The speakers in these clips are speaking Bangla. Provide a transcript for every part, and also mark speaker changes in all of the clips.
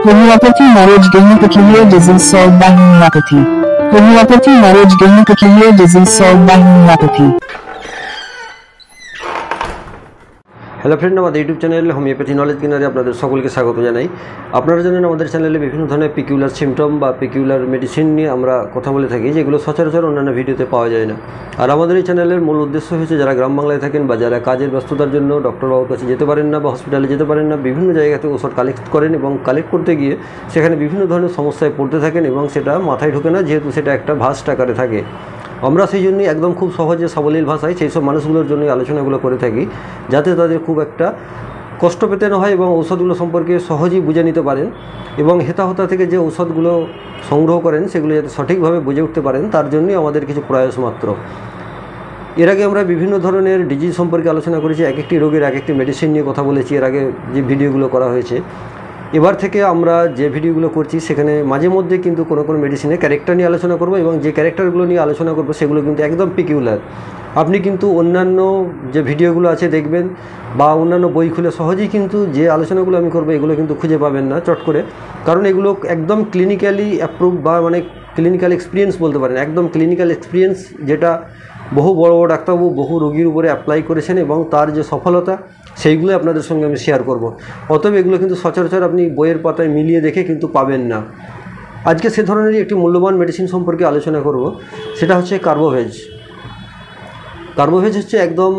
Speaker 1: Homeopathy knowledge gain to clear disease solved by homeopathy. Homeopathy knowledge gain to clear disease solved by homeopathy.
Speaker 2: Hello friend, আমাদের ইউটিউব চ্যানেল হোমিওপ্যাথি নলেজ গেনারে আপনাদের সকলকে স্বাগত জানাই। আপনারা জানেন আমাদের চ্যানেলে বিভিন্ন ধরনের পিকিউলার সিমটম বা পিকিউলার মেডিসিন নিয়ে আমরা কথা বলে থাকি, যেগুলো সচরাচর অন্যান্য ভিডিওতে পাওয়া যায় না। আর আমাদের এই চ্যানেলের মূল উদ্দেশ্য হচ্ছে যারা গ্রাম বাংলায় থাকেন বা যারা কাজের ব্যস্ততার জন্য ডক্টরবাবুর কাছে যেতে পারেন না বা হসপিটালে যেতে পারেন না, বিভিন্ন জায়গাতে ওষুধ কালেক্ট করেন এবং কালেক্ট করতে গিয়ে সেখানে বিভিন্ন ধরনের সমস্যায় পড়তে থাকেন এবং সেটা মাথায় ঢোকে না, যেহেতু সেটা একটা ভাস্ট আকারে থাকে। আমরা সেই জন্যই একদম খুব সহজে সাবলীল ভাষায় সেই সব মানুষগুলোর জন্য আলোচনাগুলো করে থাকি, যাতে তাদের খুব একটা কষ্ট পেতে না হয় এবং ঔষধগুলো সম্পর্কে সহজেই বুঝে নিতে পারেন এবং হেতাহতা থেকে যে ঔষধগুলো সংগ্রহ করেন সেগুলো যাতে সঠিকভাবে বুঝে উঠতে পারেন, তার জন্যই আমাদের কিছু প্রয়াস মাত্র। এর আগে আমরা বিভিন্ন ধরনের ডিজিজ সম্পর্কে আলোচনা করেছি, এক একটি রোগের এক একটি মেডিসিন নিয়ে কথা বলেছি এর আগে যে ভিডিওগুলো করা হয়েছে। এবার থেকে আমরা যে ভিডিওগুলো করছি সেখানে মাঝে মধ্যে কিন্তু কোনো মেডিসিনের ক্যারেক্টার নিয়ে আলোচনা করব এবং যে ক্যারেক্টারগুলো নিয়ে আলোচনা করব সেগুলো কিন্তু একদম পিকিউলার। আপনি কিন্তু অন্যান্য যে ভিডিওগুলো আছে দেখবেন বা অন্যান্য বই খুলে সহজেই কিন্তু যে আলোচনাগুলো আমি করবো এগুলো কিন্তু খুঁজে পাবেন না চট করে, কারণ এগুলো একদম ক্লিনিক্যালি অ্যাপ্রুভ বা ক্লিনিক্যাল এক্সপিরিয়েন্স বলতে পারেন, একদম ক্লিনিক্যাল এক্সপিরিয়েন্স, যেটা বহু বড় বড় ডাক্তারবাবু বহু রোগীর উপরে অ্যাপ্লাই করেছেন এবং তার যে সফলতা সেইগুলো আপনাদের সঙ্গে আমি শেয়ার করব। অতএব এগুলো কিন্তু সচরাচর আপনি বইয়ের পাতায় মিলিয়ে দেখে কিন্তু পাবেন না। আজকে সে ধরনেরই একটি মূল্যবান মেডিসিন সম্পর্কে আলোচনা করব, সেটা হচ্ছে কার্বোভেজ। কার্বোভেজ হচ্ছে একদম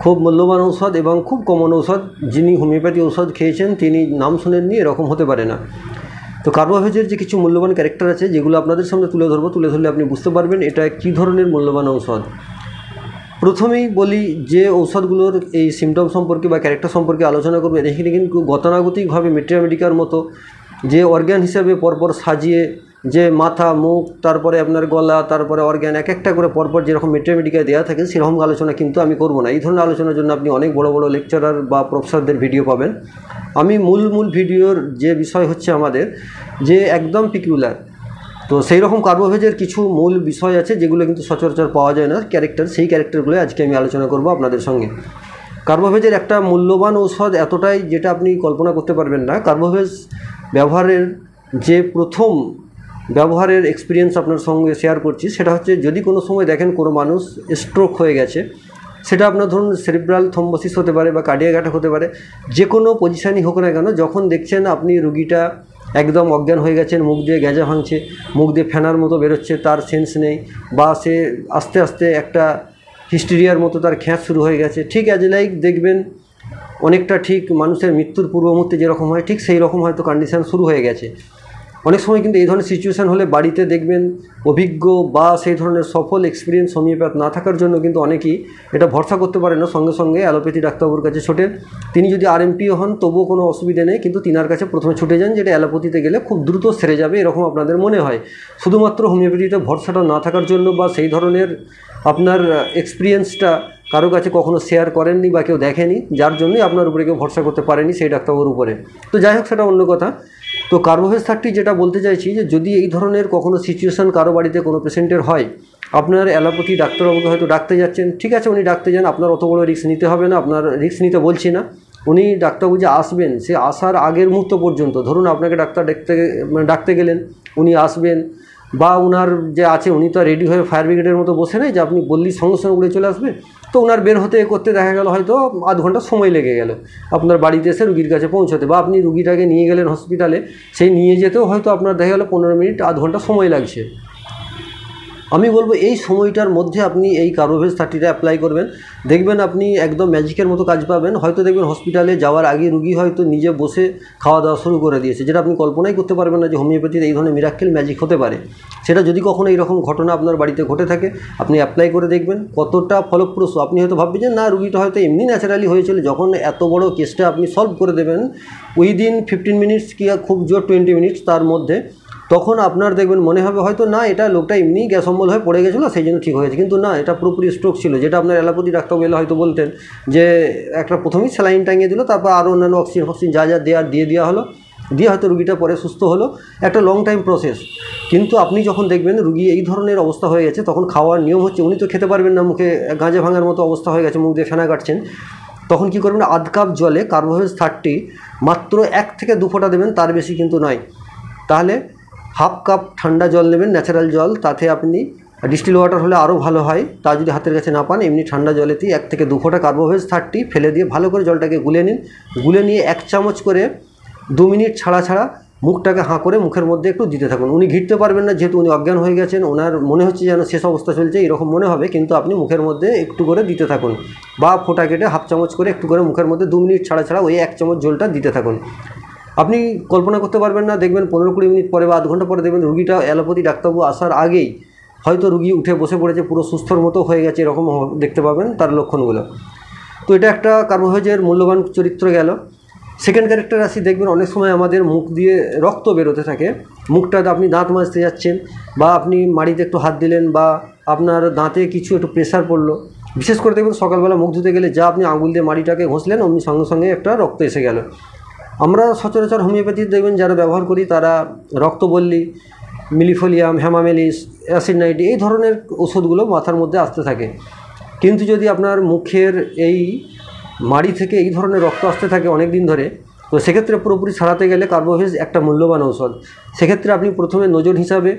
Speaker 2: খুব মূল্যবান ঔষধ এবং খুব কমন ঔষধ। যিনি হোমিওপ্যাথি ঔষধ খেয়েছেন তিনি নাম শুনেননি এরকম হতে পারে না। তো কার্বোভেজের যে কিছু মূল্যবান ক্যারেক্টার আছে যেগুলো আপনাদের সামনে তুলে ধরবো, তুলে ধরলে আপনি বুঝতে পারবেন এটা কী ধরনের মূল্যবান ঔষধ। প্রথমেই বলি যে ঔষধগুলোর এই সিমটম সম্পর্কে বা ক্যারেক্টার সম্পর্কে আলোচনা করবো, এখানে কিন্তু গতানুগতিকভাবে মেট্রিয়ামেডিকার মতো যে অর্গ্যান হিসাবে পরপর সাজিয়ে, যে মাথা, মুখ, তারপরে আপনার গলা, তারপরে অর্গ্যান এক একটা করে পরপর যেরকম মেট্রিয়ামেডিকায় দেওয়া থাকে সেরকম আলোচনা কিন্তু আমি করব না। এই ধরনের আলোচনার জন্য আপনি অনেক বড় বড় লেকচারার বা প্রফেসরদের ভিডিও পাবেন। আমি মূল ভিডিওর যে বিষয় হচ্ছে আমাদের যে একদম পিকিউলার, তো সেই রকম কার্বোভেজের কিছু মূল বিষয় আছে যেগুলো কিন্তু সচরাচর পাওয়া যায় না ক্যারেক্টার, সেই ক্যারেক্টারগুলো আজকে আমি আলোচনা করব আপনাদের সঙ্গে। কার্বোভেজের একটা মূল্যবান ঔষধ এতটাই যেটা আপনি কল্পনা করতে পারবেন না। কার্বোভেজ ব্যবহারের যে প্রথম ব্যবহারের এক্সপিরিয়েন্স আপনার সঙ্গে শেয়ার করছি, সেটা হচ্ছে যদি কোনো সময় দেখেন কোনো মানুষ স্ট্রোক হয়ে গেছে, সেটা আপনার ধরুন সেরিব্রাল থ্রম্বোসিস হতে পারে বা কার্ডিয়াক অ্যাটাক হতে পারে, যে কোনো পজিশানই হোক না কেন, যখন দেখছেন আপনি রুগীটা একদম অজ্ঞান হয়ে গেছেন, মুখ দিয়ে গ্যাঁজা ভাঙছে, মুখ দিয়ে ফেনার মতো বেরোচ্ছে, তার সেন্স নেই, বা সে আস্তে আস্তে একটা হিস্টেরিয়ার মতো তার খ্যাঁচ শুরু হয়ে গেছে, ঠিক অ্যাজ লাইক দেখবেন অনেকটা ঠিক মানুষের মৃত্যুর পূর্ব মুহূর্তে যেরকম হয় ঠিক সেই রকম হয়তো কন্ডিশান শুরু হয়ে গেছে। অনেক সময় কিন্তু এই ধরনের সিচুয়েশান হলে বাড়িতে দেখবেন অভিজ্ঞ বা সেই ধরনের সফল এক্সপিরিয়েন্স হোমিওপ্যাথ না থাকার জন্য কিন্তু অনেকেই এটা ভরসা করতে পারে না, সঙ্গে সঙ্গে অ্যালোপ্যাথি ডাক্তারবাবুর কাছে ছোটেন। তিনি যদি আরএমপিও হন তবুও কোনো অসুবিধা নেই, কিন্তু তিনার কাছে প্রথমে ছুটে যান, যেটা অ্যালোপ্যাথিতে গেলে খুব দ্রুত সেরে যাবে এরকম আপনাদের মনে হয়। শুধুমাত্র হোমিওপ্যাথিতে ভরসাটা না থাকার জন্য বা সেই ধরনের আপনার এক্সপিরিয়েন্সটা কারো কাছে কখনো শেয়ার করেননি বা কেউ দেখেনি, যার জন্যই আপনার উপরে কেউ ভরসা করতে পারেনি সেই ডাক্তারবাবুর উপরে। তো যাই হোক, সেটা অন্য কথা। তো কার্বোভেজ 30 যেটা বলতে চাইছি যে যদি এই ধরনের কখনো সিচুয়েশান কারো বাড়িতে কোনো পেশেন্টের হয়, আপনার অ্যালোপ্যাথি ডাক্তারবাবুকে হয়তো ডাকতে যাচ্ছেন, ঠিক আছে উনি ডাকতে যান, আপনার অত বড় রিস্ক নিতে হবে না, আপনার রিস্ক নিতে বলছি না। উনি ডাক্তারবাবু যে আসবেন সে আসার আগের মুহূর্ত পর্যন্ত, ধরুন আপনাকে ডাকতে গেলেন, উনি আসবেন বা ওনার যে আছে উনি তো রেডি হয়ে ফায়ার ব্রিগেডের মতো বসে নেই যে আপনি বললেই সঙ্গে সঙ্গে উড়ে চলে আসবে। তো ওনার বের হতে করতে দেখা গেল হয়তো আধ ঘন্টা সময় লেগে গেল আপনার বাড়িতে এসে রুগীর কাছে পৌঁছতে, বা আপনি রুগীটাকে নিয়ে গেলেন হসপিটালে, সেই নিয়ে যেতেও হয়তো আপনার দেখা গেল 15 মিনিট আধ ঘন্টা সময় লাগছে। আমি বলবো এই সময়টার মধ্যে আপনি এই কার্বোভেজ 30টা অ্যাপ্লাই করবেন, দেখবেন আপনি একদম ম্যাজিকের মতো কাজ পাবেন। হয়তো দেখবেন হসপিটালে যাওয়ার আগে রুগী হয়তো নিজে বসে খাওয়া দাওয়া শুরু করে দিয়েছে, যেটা আপনি কল্পনাই করতে পারবেন না যে হোমিওপ্যাথির এই ধরনের মিরাক্কেল ম্যাজিক হতে পারে। সেটা যদি কখনো এইরকম ঘটনা আপনার বাড়িতে ঘটে থাকে, আপনি অ্যাপ্লাই করে দেখবেন কতটা ফলপ্রসূ। আপনি হয়তো ভাববেন যে না, রুগীটা হয়তো এমনি ন্যাচারালি হয়েছিল, যখন এত বড় কেসটা আপনি সলভ করে দেবেন উইদিন 15 মিনিটস কি খুব জোর 20 মিনিটস তার মধ্যে, তখন আপনার দেখবেন মনে হবে হয়তো না এটা লোকটা এমনি গ্যাস অম্বল হয়ে পড়ে গেছিলো সেই জন্য ঠিক হয়েছে, কিন্তু না, এটা পুরোপুরি স্ট্রোক ছিল। যেটা আপনার অ্যালোপ্যাথি ডাক্তারবাবু এলে হয়তো বলতেন যে একটা প্রথমেই স্যালাইন টাঙিয়ে দিল, তারপর আরও অন্যান্য অক্সিজেন যা দেওয়ার দিয়ে দেওয়া হলো, দিয়ে হয়তো রুগীটা পরে সুস্থ হলো, একটা লং টাইম প্রসেস। কিন্তু আপনি যখন দেখবেন রুগী এই ধরনের অবস্থা হয়ে গেছে, তখন খাওয়ার নিয়ম হচ্ছে উনি তো খেতে পারবেন না, মুখে গাঁজে ভাঙার মতো অবস্থা হয়ে গেছে, মুখ দিয়ে ফেনা কাটছেন, তখন কি করবেন, আধ কাপ জলে কার্বোভেজ 30 মাত্র 1 থেকে 2 ফোঁটা দেবেন, তার বেশি কিন্তু নয়। তাহলে হাফ কাপ ঠান্ডা জল নেবেন, ন্যাচারাল জল, তাতে আপনি ডিস্টিল ওয়াটার হলে আরও ভালো হয়, তা যদি হাতের কাছে না পান এমনি ঠান্ডা জলেতেই 1 থেকে 2 ফোঁটা কার্বোভেজ 30 ফেলে দিয়ে ভালো করে জলটাকে গুলে নিন। গুলে নিয়ে 1 চামচ করে 2 মিনিট ছাড়া ছাড়া মুখটাকে হাঁ করে মুখের মধ্যে একটু দিতে থাকুন। উনি ঘিরতে পারবেন না, যেহেতু উনি অজ্ঞান হয়ে গেছেন, ওনার মনে হচ্ছে যেন শেষ অবস্থা চলছে এরকম মনে হবে, কিন্তু আপনি মুখের মধ্যে একটু করে দিতে থাকুন, বা ফোঁটা কেটে হাফ চামচ করে একটু করে মুখের মধ্যে 2 মিনিট ছাড়া ছাড়া ওই 1 চামচ জলটা দিতে থাকুন। আপনি কল্পনা করতে পারবেন না, দেখবেন 15-20 মিনিট পরে বা আধ ঘন্টা পরে দেখবেন রুগীটা অ্যালোপ্যাথি ডাক্তারবাবু আসার আগেই হয়তো রুগী উঠে বসে পড়েছে, পুরো সুস্থর মতো হয়ে গেছে, এরকম দেখতে পাবেন তার লক্ষণগুলো। তো এটা একটা কার্বোভেজের মূল্যবান চরিত্র গেল। সেকেন্ড ক্যারেক্টার আসি, দেখবেন অনেক সময় আমাদের মুখ দিয়ে রক্ত বেরোতে থাকে, মুখটাতে আপনি দাঁত মাজতে যাচ্ছেন বা আপনি মাড়িতে একটু হাত দিলেন বা আপনার দাঁতে কিছু একটু প্রেশার পড়লো, বিশেষ করে দেখবেন সকালবেলা মুখ ধুতে গেলে যা আপনি আঙুল দিয়ে মাড়িটাকে ঘষলেন অমনি সঙ্গে সঙ্গে একটা রক্ত এসে গেল। আমরা সচরাচর হোমিওপ্যাথি দেখবেন যারা ব্যবহার করি তারা রক্তবল্লী, মিলিফোলিয়াম, হ্যামামেলিস, অ্যাসিড নাইট্রি এই ধরনের ওষুধগুলো মাথার মধ্যে আসতে থাকে। কিন্তু যদি আপনার মুখের এই মাড়ি থেকে এই ধরনের রক্ত আসতে থাকে অনেক দিন ধরে, তো সেক্ষেত্রে পুরোপুরি ছাড়াতে গেলে কার্বোভেজ একটা মূল্যবান ঔষধ। সেক্ষেত্রে আপনি প্রথমে নজর হিসাবে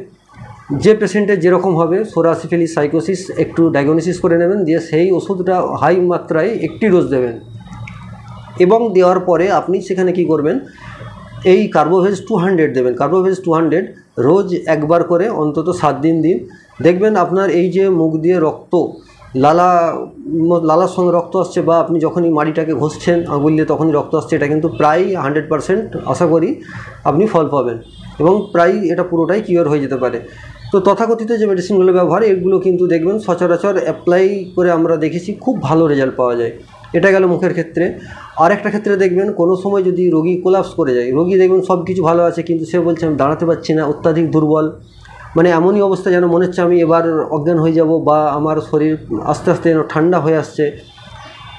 Speaker 2: যে পেশেন্টের যেরকম হবে সোরা সিফিলিস, সাইকোসিস একটু ডায়াগনোসিস করে নেবেন, দিয়ে সেই ওষুধটা হাই মাত্রায় একটি ডোজ দেবেন, এবং দেওয়ার পরে আপনি সেখানে কি করবেন, এই কার্বোভেজ 200 দেবেন। কার্বোভেজ 200 রোজ একবার করে অন্তত 7 দিন দিন। দেখবেন আপনার এই যে মুখ দিয়ে রক্ত লালার সঙ্গে রক্ত আসছে, বা আপনি যখনই মাড়িটাকে ঘষছেন আঙুল দিয়ে তখনই রক্ত আসছে, এটা কিন্তু প্রায় 100% আশা করি আপনি ফল পাবেন, এবং প্রায় এটা পুরোটাই কিওর হয়ে যেতে পারে। তো তথাকথিত যে মেডিসিনগুলো ব্যবহার, এগুলো কিন্তু দেখবেন সচরাচর অ্যাপ্লাই করে আমরা দেখেছি খুব ভালো রেজাল্ট পাওয়া যায়। এটা গেল মুখের ক্ষেত্রে। আর একটা ক্ষেত্রে দেখবেন কোনো সময় যদি রোগী কোলাপস করে যায়, রোগী দেখবেন সব কিছু ভালো আছে কিন্তু সে বলছে আমি দাঁড়াতে পারছি না, অত্যাধিক দুর্বল, মানে এমনই অবস্থা যেন মনে হচ্ছে আমি এবার অজ্ঞান হয়ে যাব, বা আমার শরীর আস্তে আস্তে যেন ঠান্ডা হয়ে আসছে,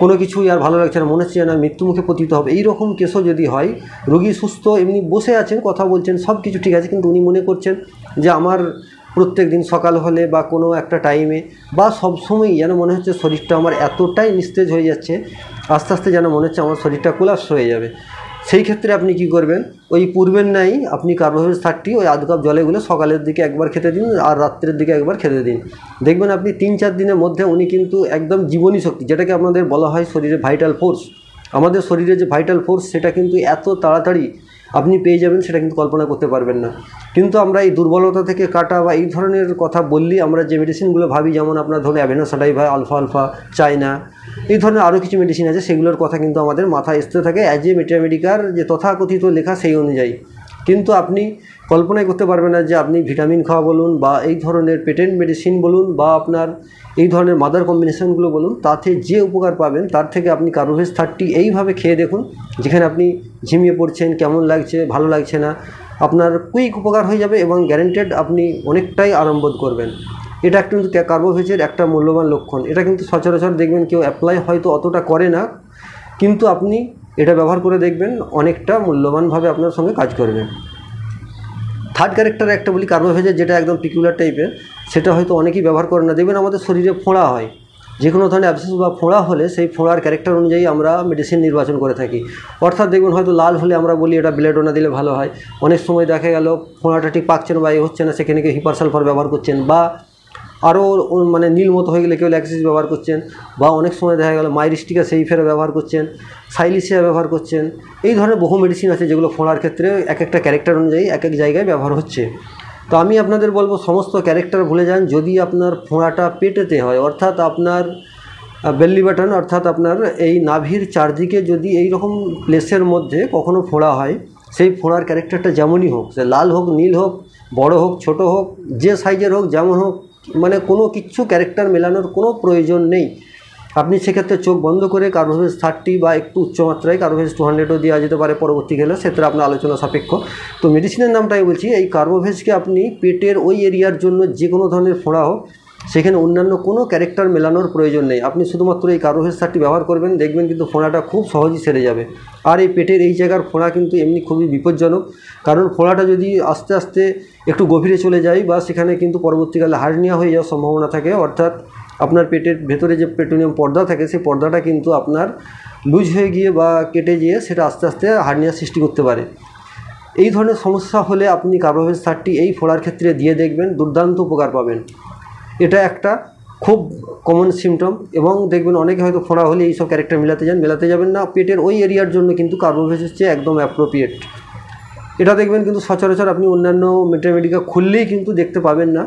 Speaker 2: কোনো কিছুই আর ভালো লাগছে না, মনে হচ্ছে যেন মৃত্যুমুখে পতিত হবে, এইরকম কেসও যদি হয়, রোগী সুস্থ এমনি বসে আছেন, কথা বলছেন, সব কিছু ঠিক আছে, কিন্তু উনি মনে করছেন যে আমার প্রত্যেক দিন সকাল হলে বা কোনো একটা টাইমে বা সবসময়ই যেন মনে হচ্ছে শরীরটা আমার এতটাই নিস্তেজ হয়ে যাচ্ছে, আস্তে আস্তে যেন মনে হচ্ছে আমার শরীরটা কোলাপস হয়ে যাবে। সেই ক্ষেত্রে আপনি কি করবেন, ওই পূর্বের নাই আপনি কার্বোভেজ 30 ওই আধ কাপ জলেগুলো সকালের দিকে একবার খেতে দিন আর রাত্রের দিকে একবার খেতে দিন। দেখবেন আপনি 3-4 দিনের মধ্যে উনি কিন্তু একদম জীবনী শক্তি, যেটাকে আপনাদের বলা হয় শরীরে ভাইটাল ফোর্স, আমাদের শরীরে যে ভাইটাল ফোর্স সেটা কিন্তু এত তাড়াতাড়ি আপনি পেয়ে যাবেন সেটা কিন্তু কল্পনা করতে পারবেন না। কিন্তু আমরা এই দুর্বলতা থেকে কাটা বা এই ধরনের কথা বললেই আমরা যে মেডিসিনগুলো ভাবি, যেমন আপনার ধরুন অ্যাভেনোসাডাইভা, আলফা চায়না, এই ধরনের আরও কিছু মেডিসিন আছে, সেগুলোর কথা কিন্তু আমাদের মাথায় আসতে থাকে অ্যাজ এ মেডিকার যে তথাকথিত লেখা সেই অনুযায়ী। কিন্তু আপনি কল্পনাই করতে পারবেন না যে আপনি ভিটামিন খাওয়া বলুন বা এই ধরনের পেটেন্ট মেডিসিন বলুন বা আপনার এই ধরনের মাদার কম্বিনেশনগুলো বলুন, তাতে যে উপকার পাবেন তার থেকে আপনি কার্বোভেজ 30 এইভাবে খেয়ে দেখুন, যেখানে আপনি ঝিমিয়ে পড়ছেন, কেমন লাগছে, ভালো লাগছে না, আপনার কুইক উপকার হয়ে যাবে এবং গ্যারেন্টেড আপনি অনেকটাই আরাম বোধ করবেন। এটা কিন্তু কার্বোভেজের একটা মূল্যবান লক্ষণ। এটা কিন্তু সচরাচর দেখবেন কেউ অ্যাপ্লাই হয়তো অতটা করে না, কিন্তু আপনি এটা ব্যবহার করে দেখবেন অনেকটা মূল্যবানভাবে আপনার সঙ্গে কাজ করবে। থার্ড ক্যারেক্টার একটা বলি কার্বোভেজের, যেটা একদম পিকুলার টাইপের, সেটা হয়তো অনেকেই ব্যবহার করেন না। দেখবেন আমাদের শরীরে ফোঁড়া হয়, যে কোনো ধরনের অ্যাবসেস বা ফোঁড়া হলে সেই ফোঁড়ার ক্যারেক্টার অনুযায়ী আমরা মেডিসিন নির্বাচন করে থাকি। অর্থাৎ দেখবেন হয়তো লাল হলে আমরা বলি এটা বেলেডোনা দিলে ভালো হয়, অনেক সময় দেখা গেল ফোঁড়াটা ঠিক পাকছে না বা এ হচ্ছে না, সেখানে কেউ হিপারসালফার ব্যবহার করছেন, বা আরও মানে নীল মতো হয়ে গেলে কেউ ল্যাক্সিস ব্যবহার করছেন, বা অনেক সময় দেখা গেল মাইরিস্টিকা সেই ফেরে ব্যবহার করছেন, সাইলিসিয়া ব্যবহার করছেন। এই ধরনের বহু মেডিসিন আছে যেগুলো ফোঁড়ার ক্ষেত্রে এক একটা ক্যারেক্টার অনুযায়ী এক এক জায়গায় ব্যবহার হচ্ছে। তো আমি আপনাদের বলবো সমস্ত ক্যারেক্টার ভুলে যান। যদি আপনার ফোঁড়াটা পেটেতে হয়, অর্থাৎ আপনার বেল্লি বাটন, অর্থাৎ আপনার এই নাভির চারদিকে যদি এই রকম প্লেসের মধ্যে কখনো ফোঁড়া হয়, সেই ফোঁড়ার ক্যারেক্টারটা যেমনই হোক, সে লাল হোক, নীল হোক, বড় হোক, ছোট হোক, যে সাইজের হোক, যেমন হোক, মানে কোনো কিছু ক্যারেক্টার মেলানোর কোনো প্রয়োজন নেই। আপনি সেক্ষেত্রে চোখ বন্ধ করে কার্বোভেজ 30 বা একটু উচ্চমাত্রায় কার্বোভেজ 200ও দেওয়া যেতে পারে পরবর্তী গেলে, সেটা আপনার আলোচনা সাপেক্ষ। তো মেডিসিনের নামটাই বলছি, এই কার্বোভেজকে আপনি পেটের ওই এরিয়ার জন্য যে কোনো ধরনের ফোঁড়া হোক সেখানে অন্যান্য কোনো ক্যারেক্টার মেলানোর প্রয়োজন নেই। আপনি শুধুমাত্র এই কার্বোভেজ 30 ব্যবহার করবেন, দেখবেন কিন্তু ফোঁড়াটা খুব সহজেই সেরে যাবে। আর এই পেটের এই জায়গার ফোঁড়া কিন্তু এমনি খুবই বিপজ্জনক, কারণ ফোঁড়াটা যদি আস্তে আস্তে একটু গভীরে চলে যায় বা সেখানে কিন্তু পরবর্তীকালে হার্নিয়া হয়ে যাওয়ার সম্ভাবনা থাকে, অর্থাৎ আপনার পেটের ভেতরে যে পেরিটোনিয়াম পর্দা থাকে সেই পর্দাটা কিন্তু আপনার লুজ হয়ে গিয়ে বা কেটে গিয়ে সেটা আস্তে আস্তে হার্নিয়ার সৃষ্টি করতে পারে। এই ধরনের সমস্যা হলে আপনি কার্বোভেজ 30 এই ফোঁড়ার ক্ষেত্রে দিয়ে দেখবেন, দুর্দান্ত উপকার পাবেন। এটা একটা খুব কমন সিমটম, এবং দেখবেন অনেকে হয়তো ফোঁড়া হলে এইসব ক্যারেক্টার মেলাতে যাবেন না। পেটের ওই এরিয়ার জন্য কিন্তু কার্বোভেজ হচ্ছে একদম অ্যাপ্রোপ্রিয়েট। এটা দেখবেন কিন্তু সচরাচর আপনি অন্যান্য মেটামেডিকা খুললেই কিন্তু দেখতে পাবেন না,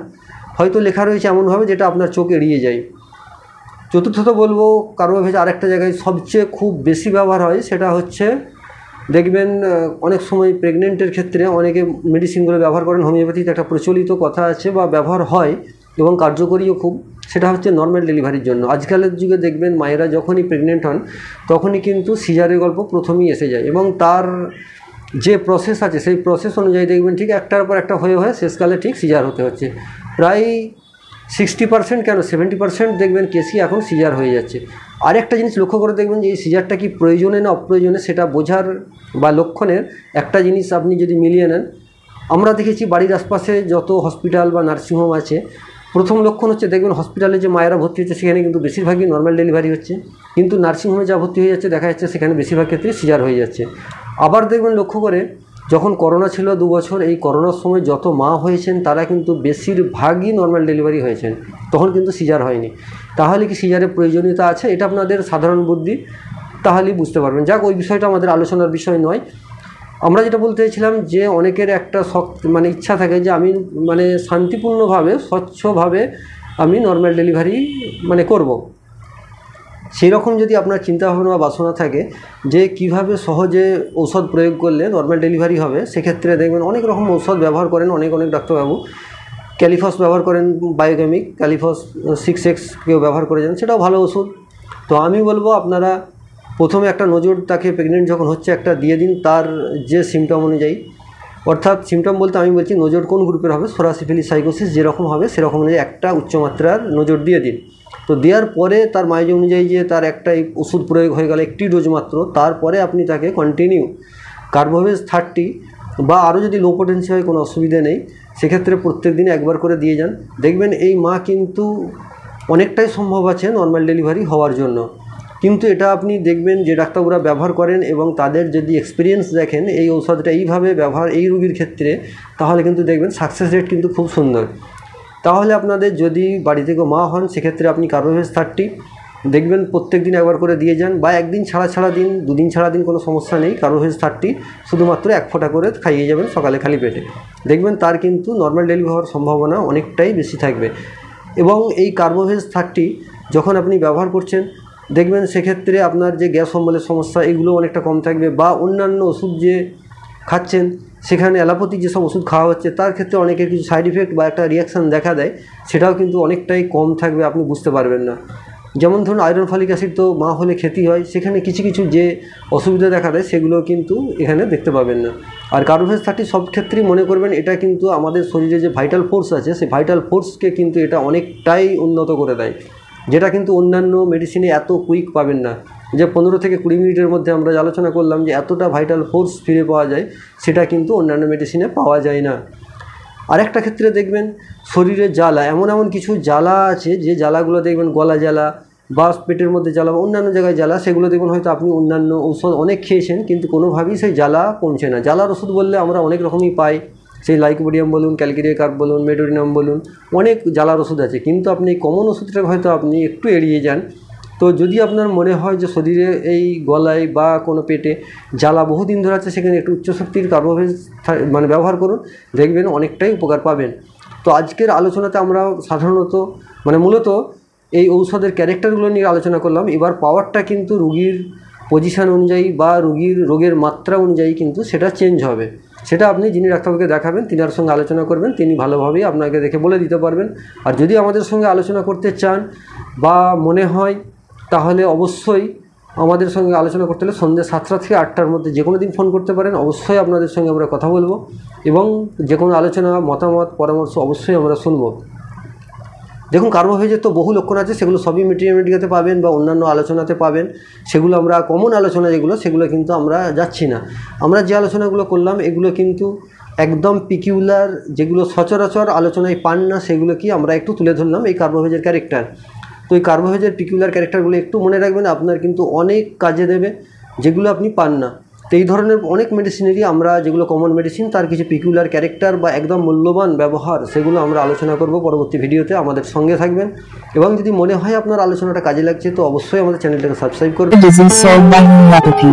Speaker 2: হয়তো লেখা রয়েছে এমনভাবে যেটা আপনার চোখ এড়িয়ে যায়। চতুর্থত বলবো, কার্বোভেজ আরেকটা জায়গায় সবচেয়ে খুব বেশি ব্যবহার হয়, সেটা হচ্ছে দেখবেন অনেক সময় প্রেগনেন্টের ক্ষেত্রে অনেকে মেডিসিনগুলো ব্যবহার করেন। হোমিওপ্যাথিতে একটা প্রচলিত কথা আছে বা ব্যবহার হয় এবং কার্যকরীও খুব, সেটা হচ্ছে নর্মাল ডেলিভারির জন্য। আজকালের যুগে দেখবেন মায়েরা যখনই প্রেগনেন্ট হন তখনই কিন্তু সিজারের গল্প প্রথমেই এসে যায়, এবং তার যে প্রসেস আছে সেই প্রসেস অনুযায়ী দেখবেন ঠিক একটার পর একটা হয়ে শেষকালে ঠিক সিজার হতে হচ্ছে। প্রায় 60% কেন 70% দেখবেন কেসই এখন সিজার হয়ে যাচ্ছে। আরেকটা জিনিস লক্ষ্য করে দেখবেন যে এই সিজারটা কি প্রয়োজনে না অপ্রয়োজনে সেটা বোঝার বা লক্ষণের একটা জিনিস আপনি যদি মিলিয়ে নেন, আমরা দেখেছি বাড়ির আশপাশে যত হসপিটাল বা নার্সিংহোম আছে, প্রথম লক্ষণ হচ্ছে দেখবেন হসপিটালে যে মায়েরা ভর্তি হচ্ছে সেখানে কিন্তু বেশিরভাগই নর্মাল ডেলিভারি হচ্ছে, কিন্তু নার্সিংহোমে যা ভর্তি হয়ে যাচ্ছে দেখা যাচ্ছে সেখানে বেশিরভাগ ক্ষেত্রে সিজার হয়ে যাচ্ছে। আবার দেখবেন লক্ষ্য করে, যখন করোনা ছিল 2 বছর, এই করোনার সময় যত মা হয়েছেন তারা কিন্তু বেশিরভাগই নর্মাল ডেলিভারি হয়েছেন, তখন কিন্তু সিজার হয়নি। তাহলে কি সিজারের প্রয়োজনীয়তা আছে? এটা আপনাদের সাধারণ বুদ্ধি, তাহলেই বুঝতে পারবেন। যাক, ওই বিষয়টা আমাদের আলোচনার বিষয় নয়। আমরা যেটা বলতে চাইছিলাম যে অনেকের একটা ইচ্ছা থাকে যে আমি শান্তিপূর্ণভাবে স্বচ্ছভাবে আমি নর্মাল ডেলিভারি করব। সেই রকম যদি আপনার চিন্তাভাবনা বা বাসনা থাকে যে কিভাবে সহজে ঔষধ প্রয়োগ করলে নর্মাল ডেলিভারি হবে, সেক্ষেত্রে দেখবেন অনেক রকম ঔষধ ব্যবহার করেন অনেক ডাক্তারবাবু। ক্যালিফস ব্যবহার করেন, বায়োকেমিক ক্যালিফস 6X কেউ ব্যবহার করে যান, সেটাও ভালো ওষুধ। তো আমি বলবো আপনারা প্রথমে একটা নজর তাকে প্রেগনেন্ট যখন হচ্ছে একটা দিয়ে দিন, তার যে সিমটম অনুযায়ী, অর্থাৎ সিমটম বলতে আমি বলছি নজর কোন গ্রুপের হবে, সোরা সিফিলিস সাইকোসিস যেরকম হবে সেরকম অনুযায়ী একটা উচ্চমাত্রার নজর দিয়ে দিন। তো দেওয়ার পরে তার মাইজ অনুযায়ী যে তার একটাই ওষুধ প্রয়োগ হয়ে গেল, একটি ডোজ মাত্র, তারপরে আপনি তাকে কন্টিনিউ কার্বোভেজ 30 বা আরও যদি লো পোটেন্সি হয় কোনো অসুবিধা নেই, সেক্ষেত্রে প্রত্যেক দিন একবার করে দিয়ে যান। দেখবেন এই মা কিন্তু অনেকটাই সম্ভব আছে নর্মাল ডেলিভারি হওয়ার জন্য। কিন্তু এটা আপনি দেখবেন যে ডাক্তাররা ব্যবহার করেন এবং তাদের যদি এক্সপিরিয়েন্স দেখেন এই ঔষধটা এইভাবে ব্যবহার এই রোগীর ক্ষেত্রে, তাহলে কিন্তু দেখবেন সাকসেস রেট কিন্তু খুব সুন্দর। তাহলে আপনাদের যদি বাড়ি থেকে মা হন, সেক্ষেত্রে আপনি কার্বোভেজ 30 দেখবেন প্রত্যেক দিন একবার করে দিয়ে যান, বা একদিন ছাড়া দিন, 2 দিন ছাড়া দিন, কোনো সমস্যা নেই। কার্বোভেজ 30 শুধুমাত্র 1 ফোঁটা করে খাইয়ে যাবেন সকালে খালি পেটে, দেখবেন তার কিন্তু নর্মাল ডেলিভারি হওয়ার সম্ভাবনা অনেকটাই বেশি থাকবে। এবং এই কার্বোভেজ 30 যখন আপনি ব্যবহার করছেন দেখবেন সেক্ষেত্রে আপনার যে গ্যাস অম্বলের সমস্যা এগুলো অনেকটা কম থাকবে, বা অন্যান্য ওষুধ যে খাচ্ছেন সেখানে অ্যালোপ্যাথিক যেসব ওষুধ খাওয়া হচ্ছে তার ক্ষেত্রে অনেকের কিছু সাইড ইফেক্ট বা একটা রিয়াকশান দেখা দেয়, সেটাও কিন্তু অনেকটাই কম থাকবে, আপনি বুঝতে পারবেন না। যেমন ধরুন আয়রন ফলিক অ্যাসিড তো মা হলে খেতেই হয়, সেখানে কিছু যে অসুবিধা দেখা দেয় সেগুলো কিন্তু এখানে দেখতে পাবেন না। আর কার্বোভেজ 30 সব ক্ষেত্রেই মনে করবেন এটা কিন্তু আমাদের শরীরে যে ভাইটাল ফোর্স আছে সেই ভাইটাল ফোর্সকে কিন্তু এটা অনেকটাই উন্নত করে দেয়, যেটা কিন্তু অন্যান্য মেডিসিনে এত কুইক পাবেন না। যে 15 থেকে 20 মিনিটের মধ্যে আমরা আলোচনা করলাম যে এতটা ভাইটাল ফোর্স ফিরে পাওয়া যায়, সেটা কিন্তু অন্যান্য মেডিসিনে পাওয়া যায় না। আরেকটা ক্ষেত্রে দেখবেন শরীরের জ্বালা, এমন কিছু জ্বালা আছে যে জ্বালাগুলো দেখবেন গলা জ্বালা বা পেটের মধ্যে জ্বালা বা অন্যান্য জায়গায় জ্বালা, সেগুলো দেখবেন হয়তো আপনি অন্যান্য ঔষধ অনেক খেয়েছেন কিন্তু কোনোভাবেই সেই জ্বালা কমছে না। জ্বালার ওষুধ বললে আমরা অনেক রকমই পাই, সেই লাইকোপোডিয়াম বলুন, ক্যালকেরিয়া কার্ব বলুন, মেডোরিনাম বলুন, অনেক জ্বালার ওষুধ আছে, কিন্তু আপনি কমন ওষুধটাকে হয়তো আপনি একটু এড়িয়ে যান। তো যদি আপনার মনে হয় যে শরীরে এই গলায় বা কোনো পেটে জ্বালা বহুদিন ধরে আছে, সেখানে একটু উচ্চশক্তির কার্বোভেজ ব্যবহার করুন, দেখবেন অনেকটাই উপকার পাবেন। তো আজকের আলোচনাতে আমরা সাধারণত মূলত এই ঔষধের ক্যারেক্টারগুলো নিয়ে আলোচনা করলাম। এবার পাওয়ারটা কিন্তু রুগীর পজিশান অনুযায়ী বা রোগের মাত্রা অনুযায়ী কিন্তু সেটা চেঞ্জ হবে। সেটা আপনি যিনি ডাক্তারবাবুকে দেখাবেন তিনার সঙ্গে আলোচনা করবেন, তিনি ভালোভাবেই আপনাকে দেখে বলে দিতে পারবেন। আর যদি আমাদের সঙ্গে আলোচনা করতে চান বা মনে হয়, তাহলে অবশ্যই আমাদের সঙ্গে আলোচনা করতে হলে সন্ধ্যে 7টা থেকে 8টার মধ্যে যে কোনো দিন ফোন করতে পারেন। অবশ্যই আপনাদের সঙ্গে আমরা কথা বলবো এবং যে কোনো আলোচনা, মতামত, পরামর্শ অবশ্যই আমরা শুনব। দেখুন কার্বোভেজের তো বহু লক্ষণ আছে, সেগুলো সবই মিডিয়াতে পাবেন বা অন্যান্য আলোচনাতে পাবেন। সেগুলো আমরা কমন আলোচনা সেগুলো কিন্তু আমরা যাচ্ছি না। আমরা যে আলোচনাগুলো করলাম এগুলো কিন্তু একদম পিকিউলার, যেগুলো সচরাচর আলোচনায় পান না, সেগুলো কি আমরা একটু তুলে ধরলাম এই কার্বোভেজের ক্যারেক্টার। তো এই কার্বোভেজের পিকিউলার ক্যারেক্টারগুলো একটু মনে রাখবেন, আপনার কিন্তু অনেক কাজে দেবে, যেগুলো আপনি পান না। তো এই ধরনের অনেক মেডিসিনেরই আমরা যেগুলো কমন মেডিসিন, তার কিছু পিকিউলার ক্যারেক্টার বা একদম মূল্যবান ব্যবহার, সেগুলো আমরা আলোচনা করব পরবর্তী ভিডিওতে। আমাদের সঙ্গে থাকবেন, এবং যদি মনে হয় আপনার আলোচনাটা কাজে লাগছে তো অবশ্যই আমাদের চ্যানেলটাকে সাবস্ক্রাইব করবেন।
Speaker 1: Disease solved by homeopathy.